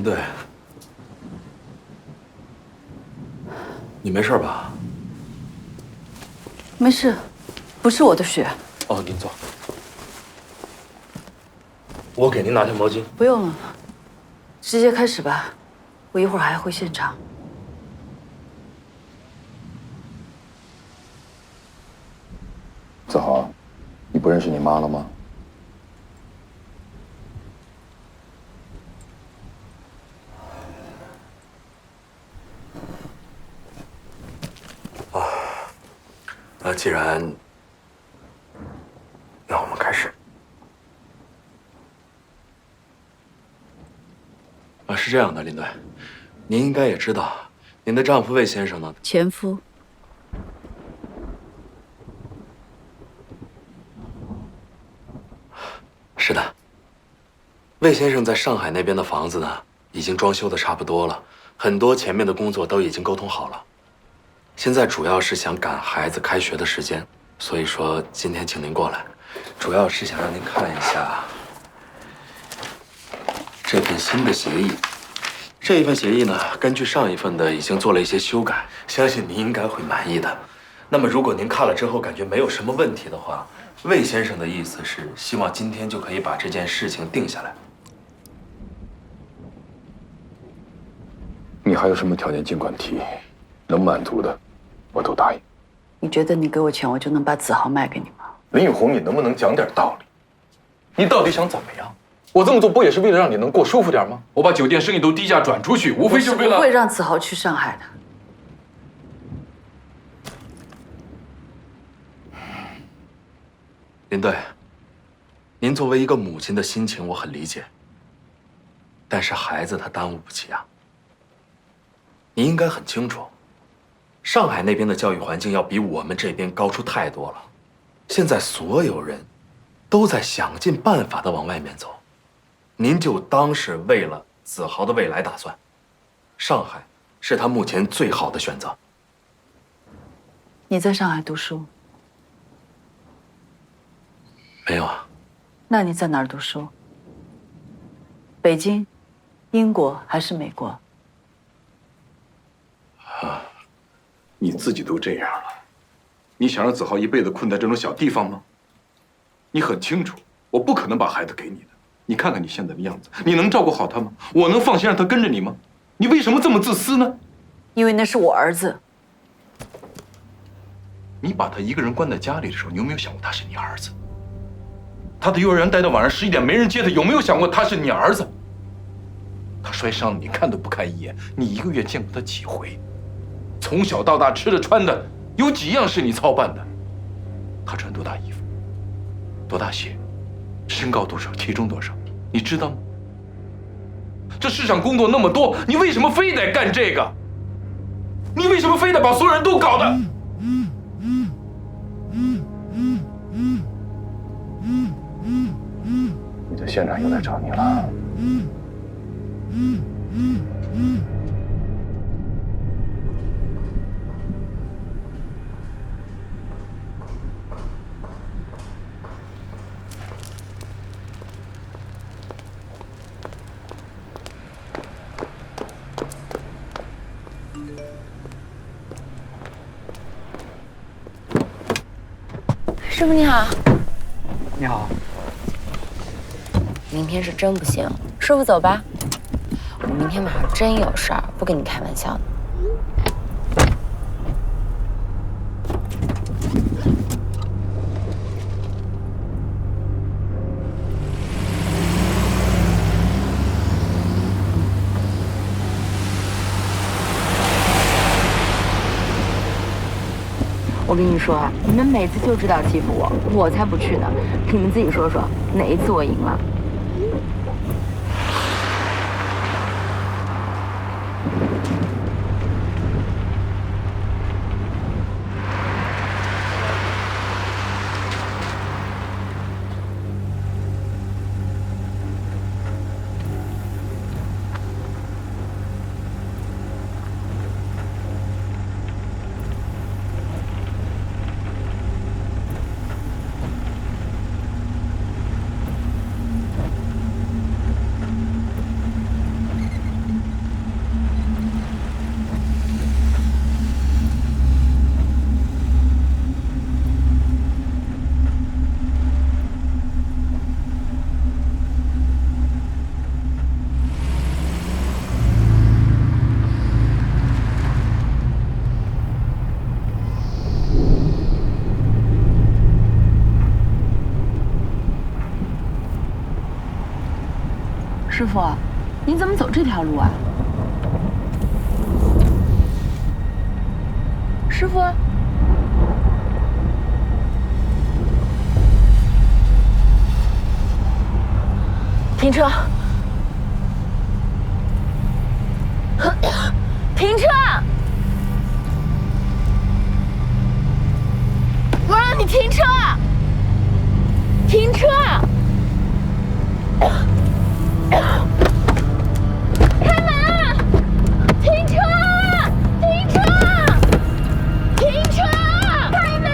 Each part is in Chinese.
队，你没事吧？没事，不是我的血。哦，您坐。我给您拿条毛巾。不用了，直接开始吧，我一会儿还要回现场。子豪，你不认识你妈了吗？既然，那我们开始。是这样的，林队，您应该也知道，您的丈夫魏先生呢？前夫。是的，魏先生在上海那边的房子呢，已经装修的差不多了，很多前面的工作都已经沟通好了。现在主要是想赶孩子开学的时间，所以说今天请您过来，主要是想让您看一下这份新的协议。这一份协议呢，根据上一份的已经做了一些修改，相信您应该会满意的。那么如果您看了之后感觉没有什么问题的话，魏先生的意思是希望今天就可以把这件事情定下来。你还有什么条件尽管提，能满足的，我都答应。你觉得你给我钱，我就能把子豪卖给你吗？林雨红，你能不能讲点道理？你到底想怎么样？我这么做不也是为了让你能过舒服点吗？我把酒店生意都低价转出去，无非就是为了……我不会让子豪去上海的。林队，您作为一个母亲的心情我很理解，但是孩子他耽误不起啊。你应该很清楚，上海那边的教育环境要比我们这边高出太多了。现在所有人都在想尽办法的往外面走，您就当是为了子豪的未来打算。上海是他目前最好的选择。你在上海读书？没有啊。那你在哪儿读书？北京、英国还是美国？你自己都这样了，你想让子豪一辈子困在这种小地方吗？你很清楚，我不可能把孩子给你的。你看看你现在的样子，你能照顾好他吗？我能放心让他跟着你吗？你为什么这么自私呢？因为那是我儿子。你把他一个人关在家里的时候，你有没有想过他是你儿子？他的幼儿园待到晚上11点没人接他，有没有想过他是你儿子？他摔伤了，你看都不看一眼，你一个月见过他几回？从小到大吃的穿的，有几样是你操办的？他穿多大衣服？多大鞋？身高多少？体重多少？你知道吗？这世上工作那么多，你为什么非得干这个？你为什么非得把所有人都搞得……你的县长又来找你了。师傅你好。你好。明天是真不行，师傅走吧。我明天晚上真有事儿，不跟你开玩笑的。我跟你说啊，你们每次就知道欺负我，我才不去呢。你们自己说说，哪一次我赢了？师傅，您怎么走这条路啊？师傅，停车！停车！我让你停车！停车！开门！停车！停车！停车！开门！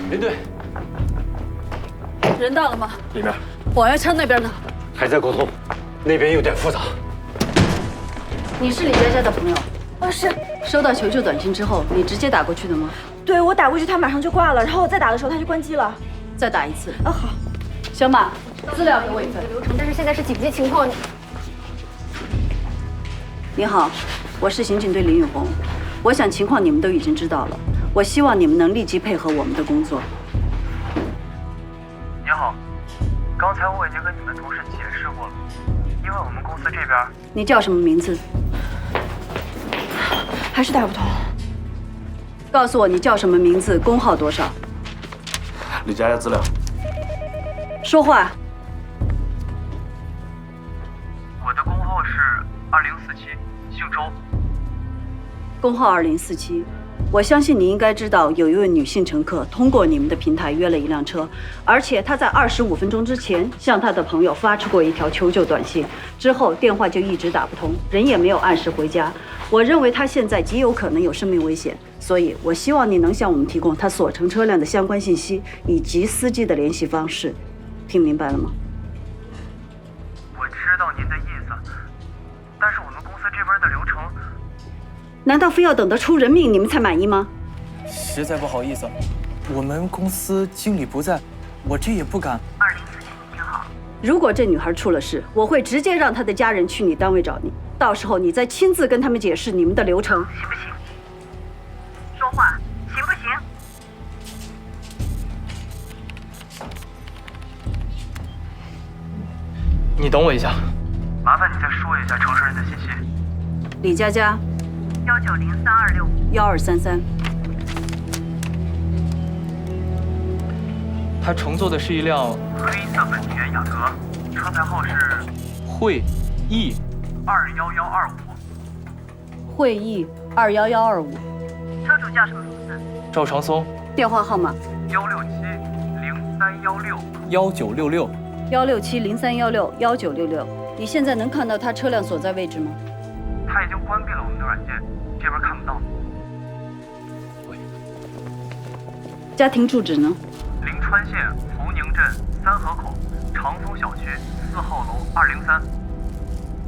林队，人到了吗？里面保安车那边呢？还在沟通，那边有点复杂。你是李佳佳的朋友？是。收到求救短信之后，你直接打过去的吗？对，我打过去，他马上就挂了，然后我再打的时候，他就关机了。再打一次。好。小马，资料给我一份。流程，但是现在是紧急情况。你好，我是刑警队林雨红。我想情况你们都已经知道了，我希望你们能立即配合我们的工作。您好，刚才我已经跟你们同事解释过了，因为我们公司这边……你叫什么名字？还是打不通。告诉我你叫什么名字，工号多少？李佳佳资料。说话。我的工号是2047，姓周。工号2047。我相信你应该知道，有一位女性乘客通过你们的平台约了一辆车，而且她在25分钟之前向她的朋友发出过一条求救短信，之后电话就一直打不通，人也没有按时回家。我认为她现在极有可能有生命危险，所以我希望你能向我们提供她所乘车辆的相关信息以及司机的联系方式。听明白了吗？我知道您的意思，但是我们公司这边的流程……难道非要等到出人命你们才满意吗？实在不好意思，我们公司经理不在，我这也不敢。2047，你听好。如果这女孩出了事，我会直接让她的家人去你单位找你，到时候你再亲自跟他们解释你们的流程，行不行？说话行不行？你等我一下。麻烦你再说一下乘车人的信息。李佳佳，19032651233。他乘坐的是一辆黑色本田雅阁，车牌号是会议21125。会议21125。车主叫什么名字？赵长松。电话号码1670316。 16703161966。你现在能看到他车辆所在位置吗？他已经关闭了我们的软件，这边看不到。家庭住址呢？临川县福宁镇3河口长松小区4号楼203。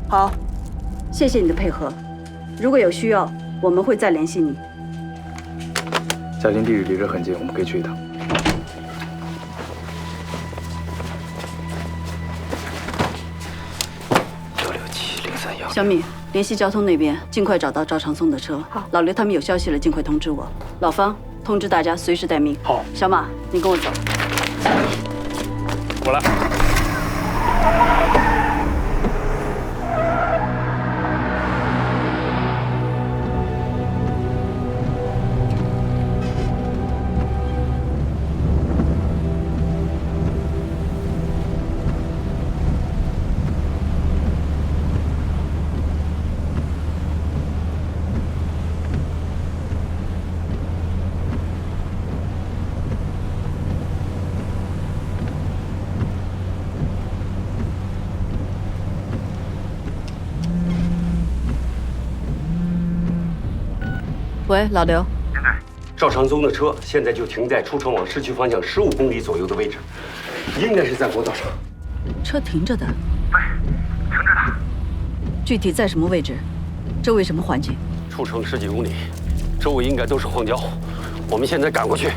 好，谢谢你的配合。如果有需要，我们会再联系你。家庭地址离这很近，我们可以去一趟。小米，联系交通那边，尽快找到赵长松的车。好，老刘他们有消息了，尽快通知我。老方，通知大家随时待命。好，小马，你跟我走。我来。喂，老刘。林队，赵长松的车现在就停在出城往市区方向15公里左右的位置，应该是在国道上。车停着的。对，停着的。具体在什么位置？周围什么环境？出城10几公里，周围应该都是荒郊。我们现在赶过去。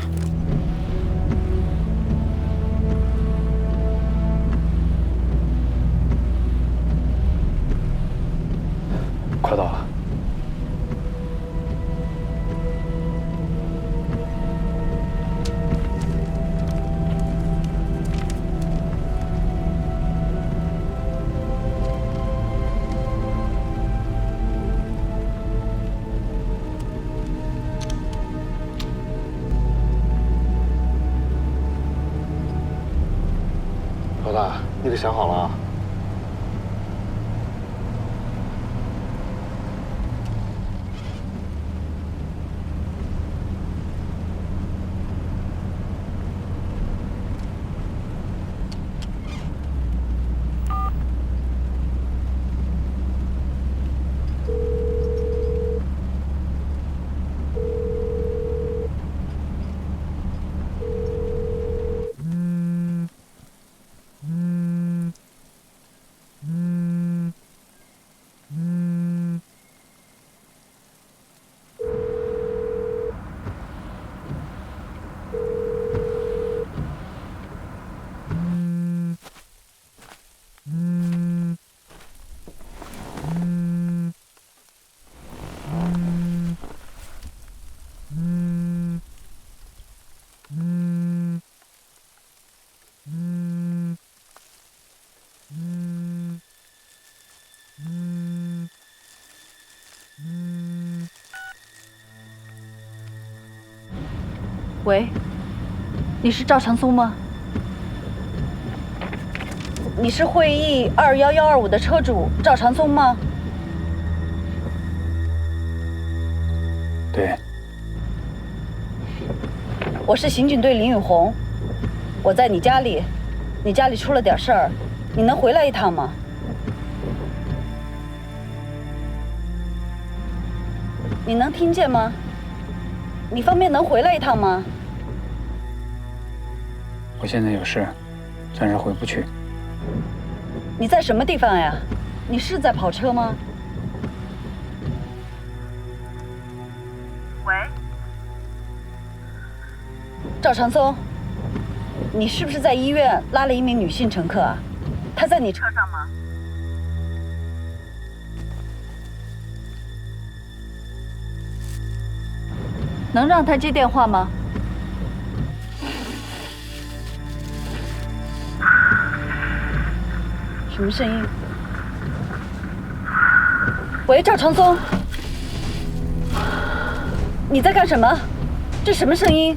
个想好了啊？喂，你是赵长松吗？你是会议21125的车主赵长松吗？对。我是刑警队林雨红，我在你家里，你家里出了点事儿，你能回来一趟吗？你能听见吗？你方便能回来一趟吗？我现在有事，暂时回不去。你在什么地方呀？你是在跑车吗？喂，赵长松，你是不是在医院拉了一名女性乘客啊？她在你车上吗？能让她接电话吗？什么声音？喂，赵长松，你在干什么？这什么声音？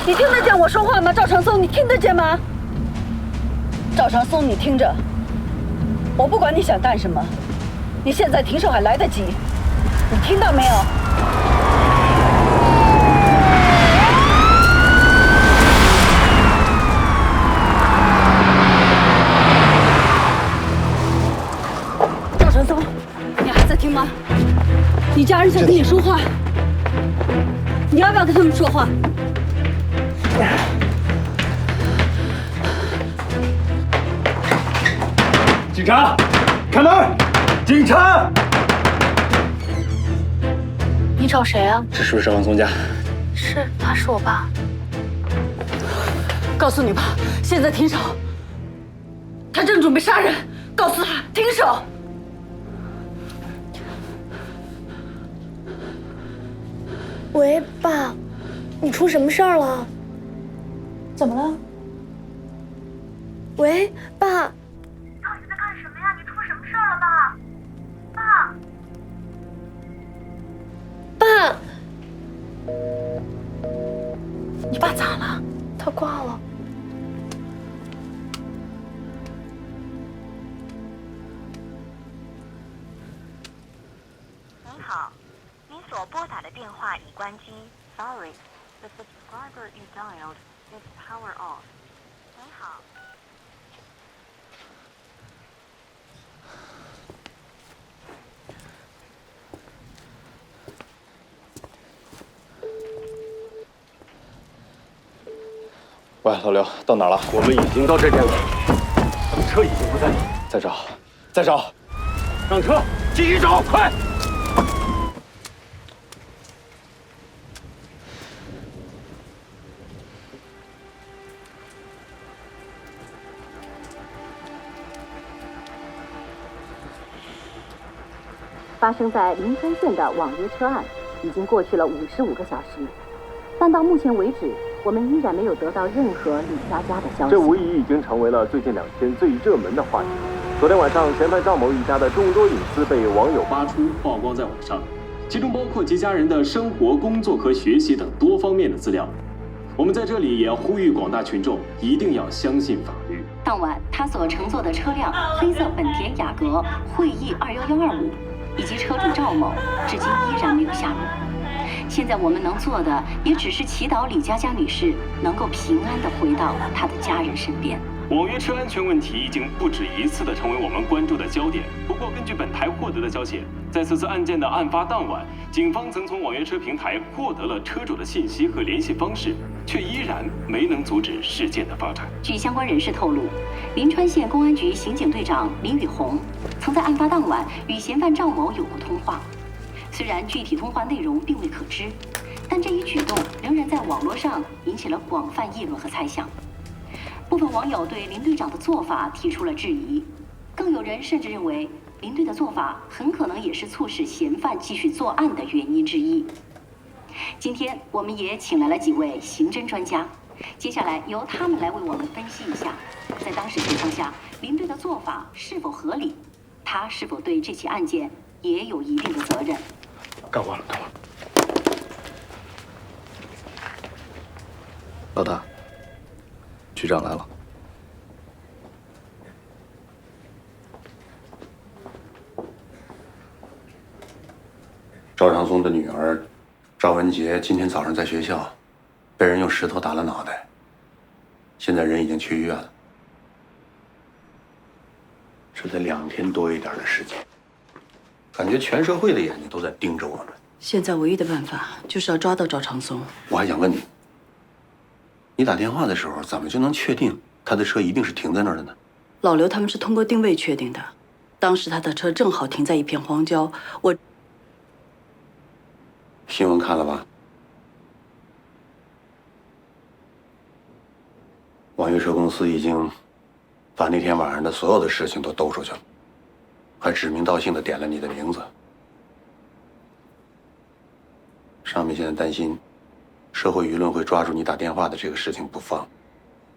你听得见我说话吗？赵长松，你听得见吗？赵长松，你听着，我不管你想干什么，你现在停手还来得及，你听到没有？听吗？你家人想跟你说话，你要不要跟他们说话？警察，开门！警察！你找谁啊？这是不是赵长松家？是，他是我爸。告诉你爸，现在停手！他正准备杀人，告诉他停手！喂，爸，你出什么事儿了？怎么了？喂，爸。你到底在干什么呀？你出什么事儿了，爸？爸。你爸咋了？他挂了。您好。您所拨打的电话已关机。Sorry, the subscriber you dialed is power off. 您好。喂，老刘，到哪儿了？我们已经到这边了，他们车已经不在了。再找，再找，上车，继续找，快！发生在临川县的网约车案已经过去了55个小时，但到目前为止，我们依然没有得到任何李佳佳的消息。这无疑已经成为了最近2天最热门的话题。昨天晚上，嫌犯赵某一家的众多隐私被网友发出曝光在网上，其中包括其家人的生活、工作和学习等多方面的资料。我们在这里也要呼吁广大群众一定要相信法律。当晚，他所乘坐的车辆黑色本田雅阁汇益21125，以及车主赵某，至今依然没有下落。现在我们能做的，也只是祈祷李佳佳女士能够平安地回到她的家人身边。网约车安全问题已经不止一次地成为我们关注的焦点。不过，根据本台获得的消息，在此次案件的案发当晚，警方曾从网约车平台获得了车主的信息和联系方式，却依然没能阻止事件的发展。据相关人士透露，临川县公安局刑警队长林宇红曾在案发当晚与嫌犯赵某有过通话，虽然具体通话内容并未可知，但这一举动仍然在网络上引起了广泛议论和猜想。部分网友对林队长的做法提出了质疑，更有人甚至认为林队的做法很可能也是促使嫌犯继续作案的原因之一。今天我们也请来了几位刑侦专家，接下来由他们来为我们分析一下，在当时情况下，林队的做法是否合理，他是否对这起案件也有一定的责任。干完了。老大，局长来了。赵长松的女儿赵文杰今天早上在学校被人用石头打了脑袋，现在人已经去医院了。这才2天多一点的时间，感觉全社会的眼睛都在盯着我们。现在唯一的办法就是要抓到赵长松。我还想问你，你打电话的时候怎么就能确定他的车一定是停在那儿的呢？老刘他们是通过定位确定的，当时他的车正好停在一片荒郊。新闻看了吧？网约车公司已经把那天晚上的所有的事情都兜出去了，还指名道姓的点了你的名字。上面现在担心社会舆论会抓住你打电话的这个事情不放。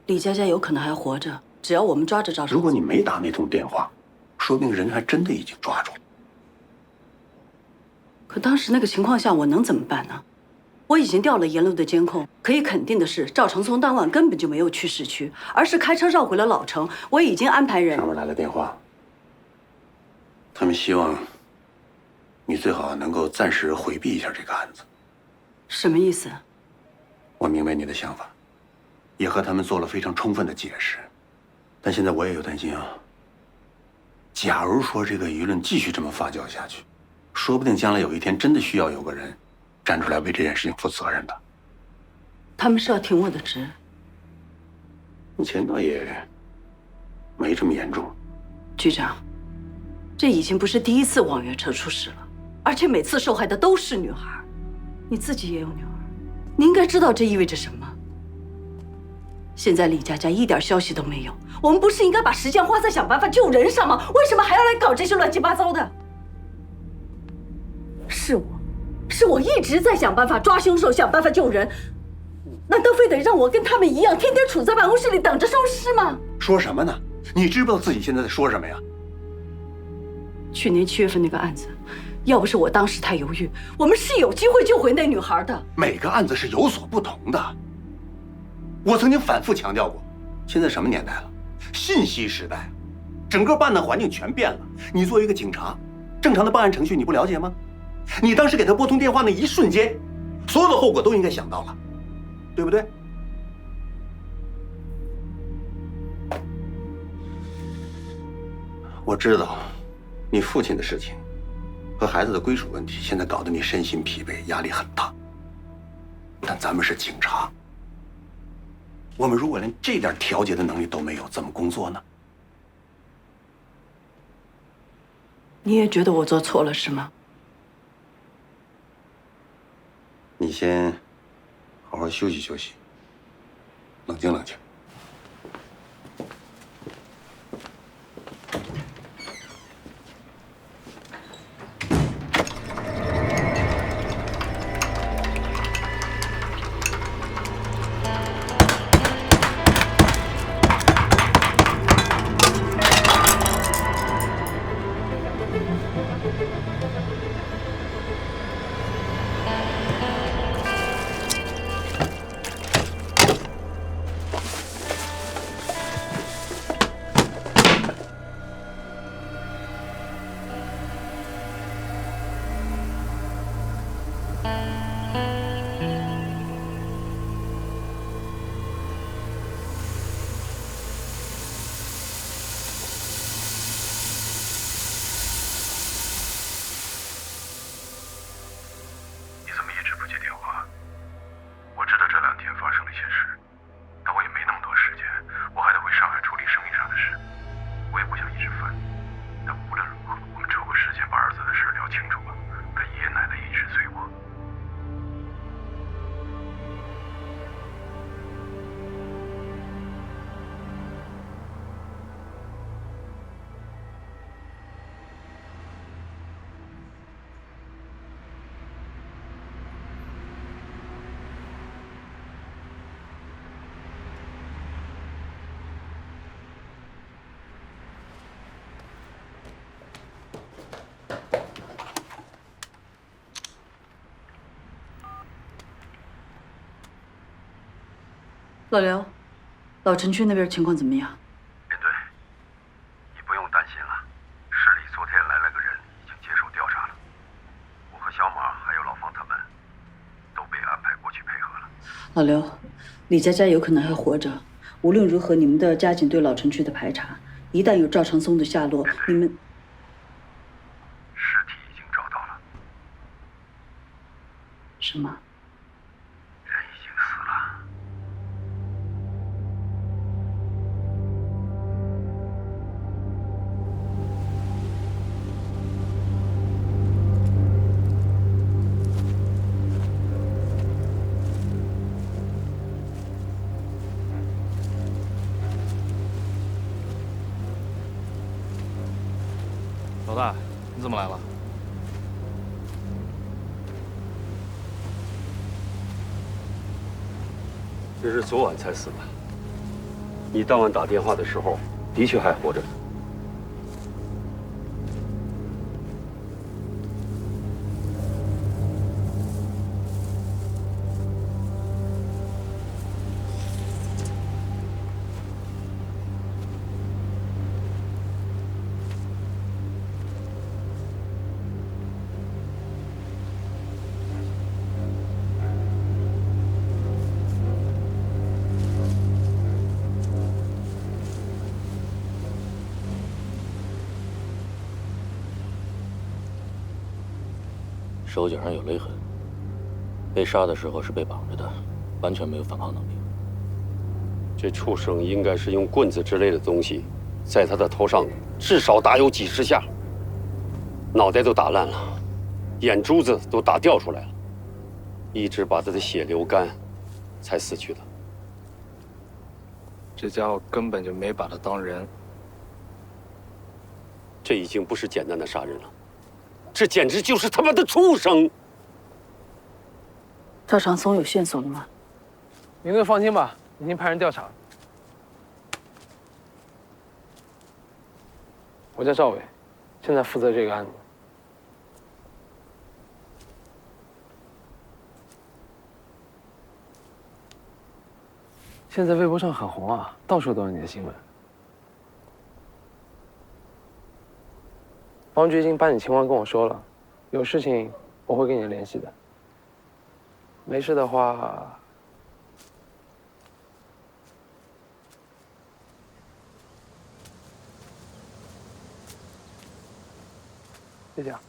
李佳佳有可能还活着，只要我们抓着赵长松。如果你没打那通电话，说不定人还真的已经抓住了。可当时那个情况下，我能怎么办呢？我已经调了沿路的监控，可以肯定的是，赵长松当晚根本就没有去市区，而是开车绕回了老城。我已经安排人。上面来了电话，他们希望你最好能够暂时回避一下这个案子。什么意思？我明白你的想法，也和他们做了非常充分的解释，但现在我也有担心啊。假如说这个舆论继续这么发酵下去，说不定将来有一天真的需要有个人站出来为这件事情负责任的。他们是要挺我的职。目前倒也没这么严重。局长，这已经不是第一次网约车出事了，而且每次受害的都是女孩。你自己也有女儿，你应该知道这意味着什么。现在李佳佳一点消息都没有，我们不是应该把时间花在想办法救人上吗？为什么还要来搞这些乱七八糟的？是我一直在想办法抓凶手，想办法救人，难道非得让我跟他们一样，天天处在办公室里等着收尸吗？说什么呢？你知不知道自己现在在说什么呀？去年7月份那个案子，要不是我当时太犹豫，我们是有机会救回那女孩的。每个案子是有所不同的。我曾经反复强调过，现在什么年代了？信息时代，整个办案环境全变了。你作为一个警察，正常的办案程序你不了解吗？你当时给他拨通电话那一瞬间，所有的后果都应该想到了，对不对？我知道，你父亲的事情和孩子的归属问题，现在搞得你身心疲惫，压力很大。但咱们是警察，我们如果连这点调节的能力都没有，怎么工作呢？你也觉得我做错了是吗？你先好好休息休息，冷静冷静。你怎么一直不接电话？我知道这2天发生了一些事，但我也没那么多时间，我还得回上海处理生意上的事。我也不想一直烦，但无论如何，我们抽个时间把儿子的事聊清楚吧。他爷爷奶奶一直催我。老刘，老城区那边情况怎么样？连队，你不用担心了。市里昨天来了个人，已经接受调查了。我和小马还有老方他们都被安排过去配合了。老刘，李佳佳有可能还活着。无论如何，你们的加紧对老城区的排查。一旦有赵长松的下落，你们尸体已经找到了。什么？人已经死了。老大，你怎么来了？这是昨晚才死的。你当晚打电话的时候，的确还活着。手脚上有勒痕，被杀的时候是被绑着的，完全没有反抗能力。这畜生应该是用棍子之类的东西，在他的头上至少打有几10下，脑袋都打烂了，眼珠子都打掉出来了，一直把他的血流干，才死去的。这家伙根本就没把他当人。这已经不是简单的杀人了。这简直就是他妈的畜生！赵长松有线索了吗？您队放心吧，已经派人调查了。我叫赵伟，现在负责这个案子。现在微博上很红啊，到处都是你的新闻。王局已经把你情况跟我说了，有事情我会跟你联系的。没事的话，就这样。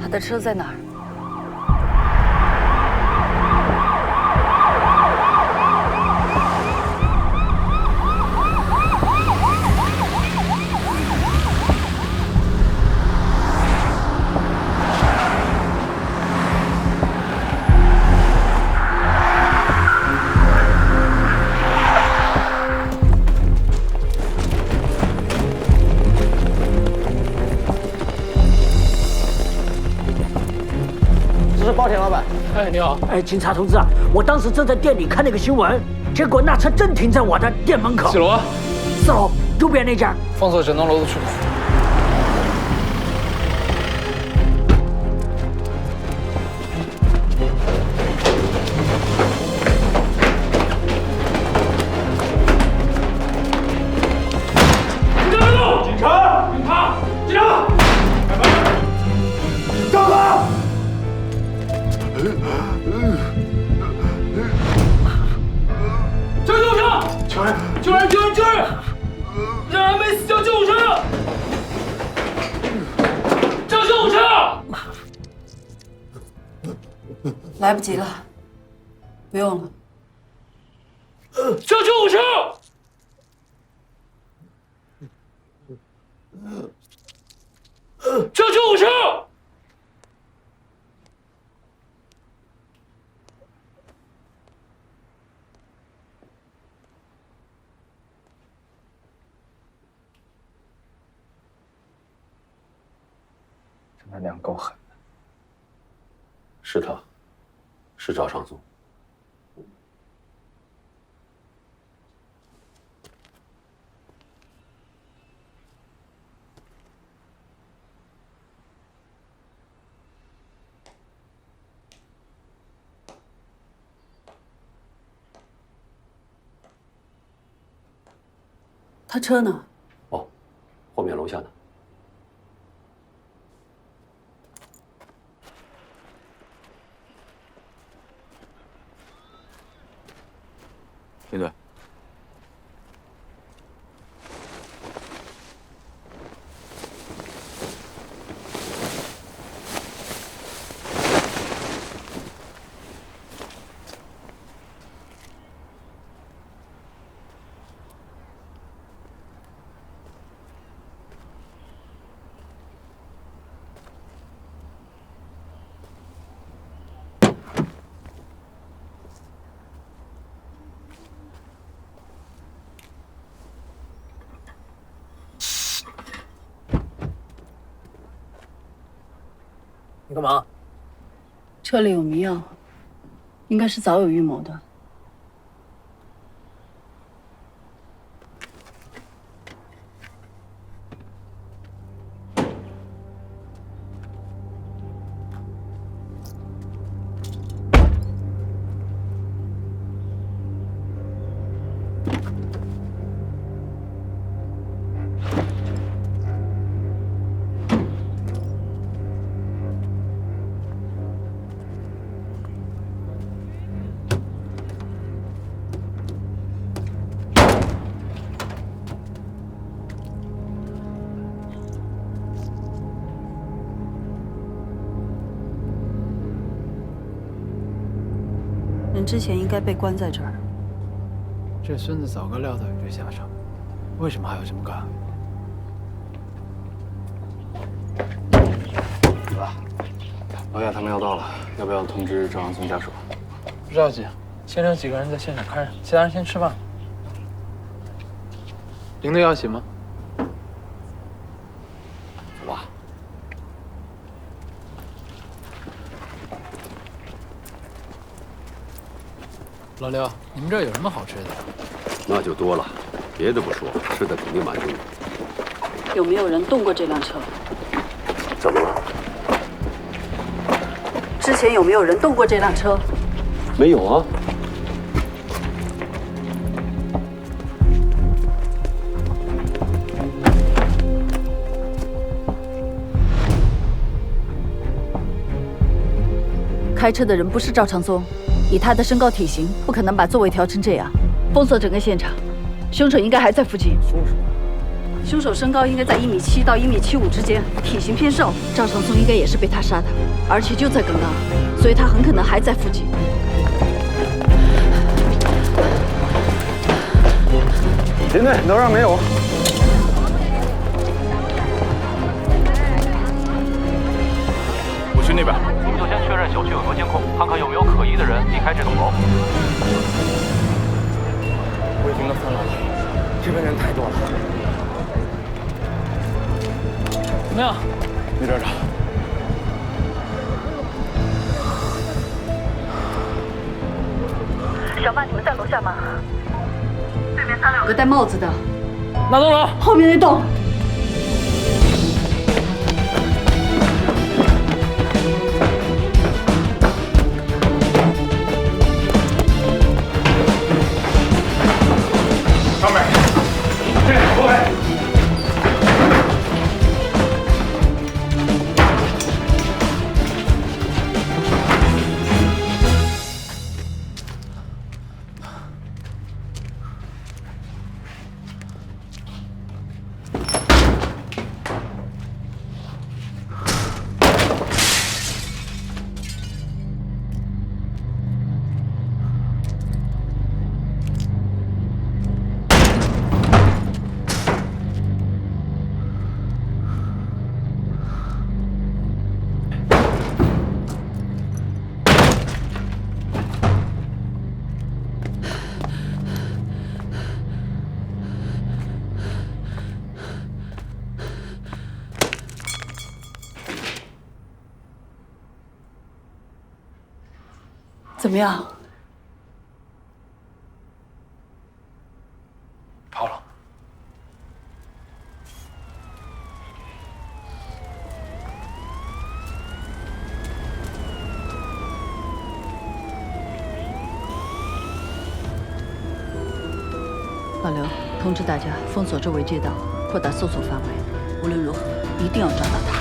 他的车在哪儿？哎，你好。哎，警察同志啊，我当时正在店里看那个新闻，结果那车正停在我的店门口。几楼啊？4楼，右边那家。封锁整栋楼的出口。警察！警察！警察！站好！叫救护车！救人！救人！救人！救人！让人没死，叫救护车！叫救护车！来不及了，不用了。叫救护车！叫救护车！这他娘够狠的。是他，是赵长松。他车呢？哦，后面楼下呢。林队，你干嘛？车里有迷药，应该是早有预谋的。人之前应该被关在这儿。这孙子早该料到有这下场，为什么还要这么干？老亚他们要到了，要不要通知赵长松家属？不着急，先留几个人在现场看着，其他人先吃饭。林队要洗吗？走吧。老刘，你们这儿有什么好吃的？那就多了，别的不说，吃的肯定满足你。有没有人动过这辆车？怎么了？之前有没有人动过这辆车？没有啊。开车的人不是赵长松，以他的身高体型，不可能把座位调成这样。封锁整个现场，凶手应该还在附近。凶手身高应该在1.7米到1.75米之间，体型偏瘦。赵长松应该也是被他杀的，而且就在刚刚，所以他很可能还在附近。林队，楼上没有。我去那边。我们就先确认小区有没有监控，看看有没有可疑的人离开这栋楼。我已经到3楼了，这边人太多了。怎么样？李站长，小曼，你们在楼下吗？对面3楼有个戴帽子的。哪栋楼？后面那栋。上面，对，后面。怎么样？跑了。老刘，通知大家封锁周围街道，扩大搜索范围。无论如何，一定要找到他。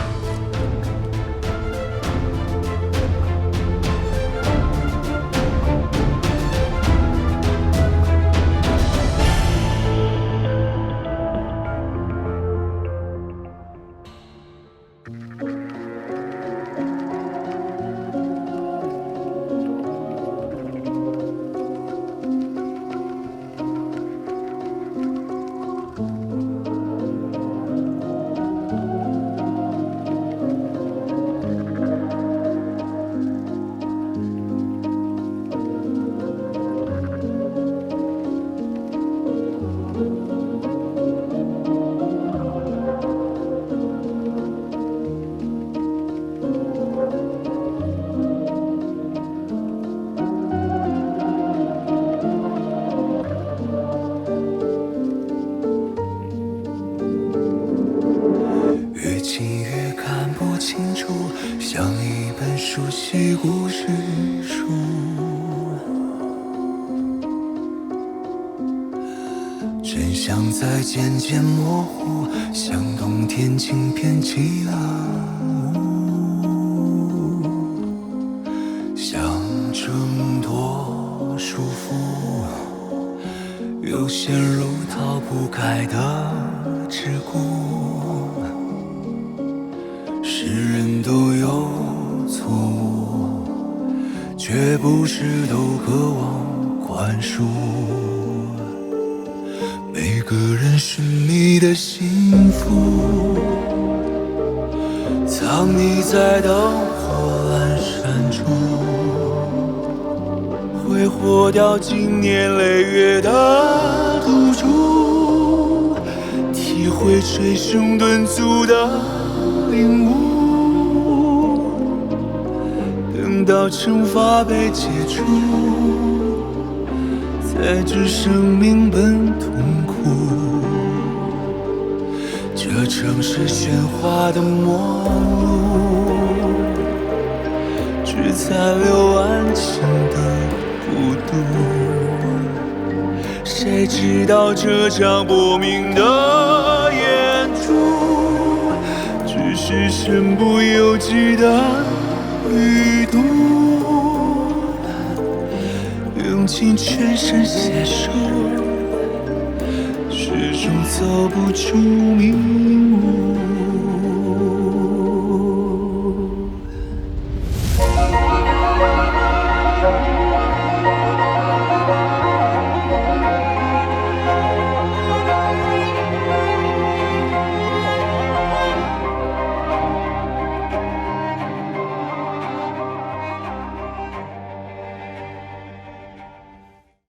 像一本熟悉故事书，真相在渐渐模糊，像冬天轻片起了雾，想挣脱束缚，又陷入逃不开的桎梏。是人都有错误，却不是都渴望宽恕。每个人寻觅的幸福，藏匿在灯火阑珊处，挥霍掉经年累月的赌注，体会捶胸顿足的领悟。等到惩罚被解除，才知生命本痛苦。这城市喧哗的末路，只残留安静的孤独。谁知道这场薄命的演出，只是身不由己的旅途，用尽全身解数，始终走不出迷雾。